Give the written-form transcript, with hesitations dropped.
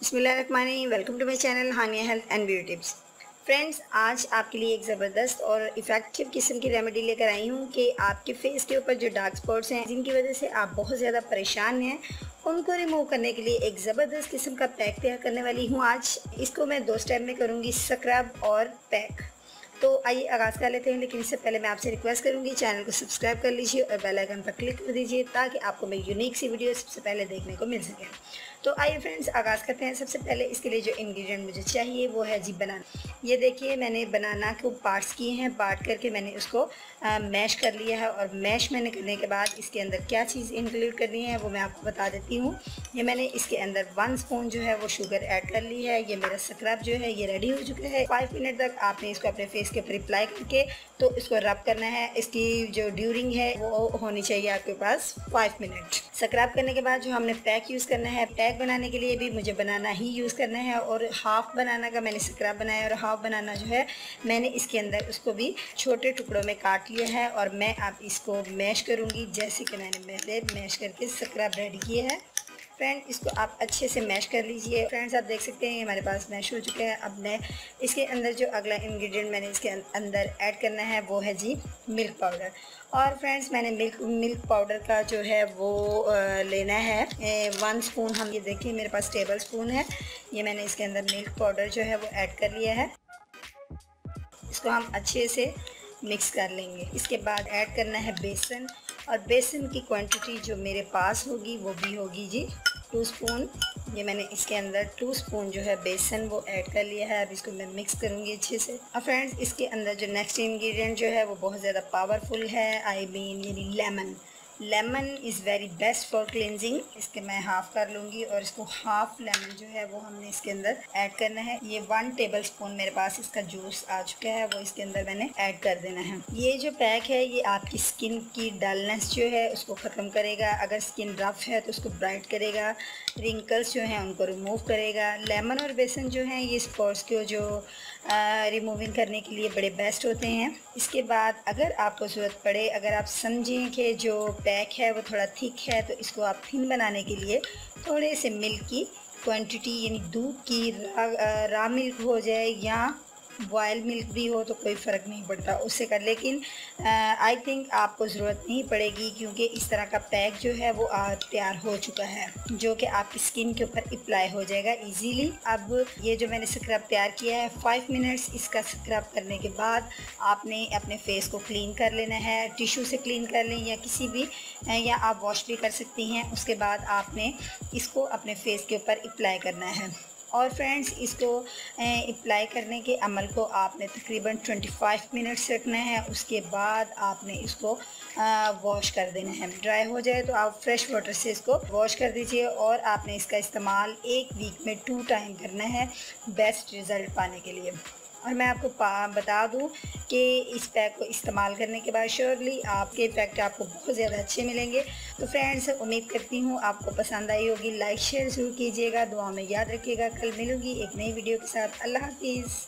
बिस्मिल्लाहिर्रहमानिर्रहीम। Welcome to my channel Haniya health and beauty tips. Friends, आज आपके लिए एक ज़बरदस्त और इफ़ेक्टिव किस्म की रेमेडी लेकर आई हूँ कि आपके फेस के ऊपर जो डार्क स्पॉट्स हैं जिनकी वजह से आप बहुत ज़्यादा परेशान हैं, उनको रिमूव करने के लिए एक ज़बरदस्त किस्म का पैक तैयार करने वाली हूँ। आज इसको मैं 2 स्टेप में करूँगी, स्क्रब और पैक। तो आइए आगाज़ कर लेते हैं, लेकिन इससे पहले मैं आपसे रिक्वेस्ट करूंगी चैनल को सब्सक्राइब कर लीजिए और बेल आइकन पर क्लिक कर दीजिए ताकि आपको मेरी यूनिक सी वीडियो सबसे पहले देखने को मिल सके। तो आइए फ्रेंड्स, आगाज़ करते हैं। सबसे पहले इसके लिए जो इंग्रेडिएंट मुझे चाहिए वो है जी बनाना। ये देखिए, मैंने बनाना को पार्ट्स किए हैं, पार्ट करके मैंने उसको मैश कर लिया है। और मैश मैंने करने के बाद इसके अंदर क्या चीज़ इंक्लूड करनी है वो मैं आपको बता देती हूँ। ये मैंने इसके अंदर 1 स्पून जो है वो शुगर ऐड कर ली है। ये मेरा स्क्रब जो है ये रेडी हो चुका है। 5 मिनट तक आपने इसको अपने फेस के ऊपर अप्लाई करके तो इसको रब करना है। इसकी जो ड्यूरिंग है वो होनी चाहिए आपके पास 5 मिनट। स्क्रब करने के बाद जो हमने पैक यूज़ करना है, पैक बनाने के लिए भी मुझे बनाना ही यूज़ करना है। और हाफ़ बनाना का मैंने स्क्रब बनाया और हाफ़ बनाना जो है मैंने इसके अंदर उसको भी छोटे टुकड़ों में काट लिया है। और मैं अब इसको मैश करूँगी जैसे कि मैंने पहले मैश करके स्क्रब रेडी किया है। फ्रेंड, इसको आप अच्छे से मैश कर लीजिए। फ्रेंड्स, आप देख सकते हैं हमारे पास मैश हो चुका है। अब मैं इसके अंदर जो अगला इंग्रेडिएंट मैंने इसके अंदर ऐड करना है वो है जी मिल्क पाउडर। और फ्रेंड्स, मैंने मिल्क पाउडर का जो है वो लेना है 1 स्पून। हम ये देखिए मेरे पास टेबल स्पून है। ये मैंने इसके अंदर मिल्क पाउडर जो है वो ऐड कर लिया है। इसको हम अच्छे से मिक्स कर लेंगे। इसके बाद ऐड करना है बेसन। और बेसन की क्वांटिटी जो मेरे पास होगी वो भी होगी जी 2 स्पून। ये मैंने इसके अंदर 2 स्पून जो है बेसन वो ऐड कर लिया है। अब इसको मैं मिक्स करूँगी अच्छे से। और फ्रेंड्स, इसके अंदर जो नेक्स्ट इंग्रेडिएंट जो है वो बहुत ज़्यादा पावरफुल है, यानी lemon. Lemon is very best for cleansing. इसके मैं हाफ़ कर लूँगी और इसको हाफ़ लेमन जो है वो हमने इसके अंदर ऐड करना है। ये 1 टेबल स्पून मेरे पास इसका जूस आ चुका है, वो इसके अंदर मैंने ऐड कर देना है। ये जो पैक है ये आपकी स्किन की डलनेस जो है उसको ख़त्म करेगा। अगर स्किन रफ है तो उसको ब्राइट करेगा, रिंकल्स जो हैं उनको रिमूव करेगा। लेमन और बेसन जो हैं ये स्पॉट्स को जो रिमूविंग करने के लिए बड़े बेस्ट होते हैं। इसके बाद अगर आपको ज़रूरत पड़े, अगर आप समझें कि जो पैक है वो थोड़ा थिक है, तो इसको आप थिन बनाने के लिए थोड़े से मिल्क की क्वांटिटी यानी दूध की रा मिल्क हो जाए या बॉयल मिल्क भी हो तो कोई फ़र्क नहीं पड़ता उससे कर। लेकिन आई थिंक आपको ज़रूरत नहीं पड़ेगी क्योंकि इस तरह का पैक जो है वो तैयार हो चुका है जो कि आपकी स्किन के ऊपर अप्लाई हो जाएगा इजीली। अब ये जो मैंने स्क्रब तैयार किया है 5 मिनट्स, इसका स्क्रब करने के बाद आपने अपने फेस को क्लीन कर लेना है। टिश्यू से क्लीन कर लें या किसी भी या आप वॉश भी कर सकती हैं। उसके बाद आपने इसको अपने फेस के ऊपर अप्लाई करना है। और फ्रेंड्स, इसको अप्लाई करने के अमल को आपने तकरीबन 25 मिनट्स रखना है। उसके बाद आपने इसको वॉश कर देना है। ड्राई हो जाए तो आप फ्रेश वाटर से इसको वॉश कर दीजिए। और आपने इसका इस्तेमाल 1 वीक में 2 टाइम करना है बेस्ट रिज़ल्ट पाने के लिए। और मैं आपको बता दूं कि इस पैक को इस्तेमाल करने के बाद श्योरली आपके इफ़ेक्ट आपको बहुत ज़्यादा अच्छे मिलेंगे। तो फ्रेंड्स, उम्मीद करती हूँ आपको पसंद आई होगी। लाइक शेयर ज़रूर कीजिएगा, दुआ में याद रखिएगा। कल मिलूँगी एक नई वीडियो के साथ। अल्लाह हाफिज़।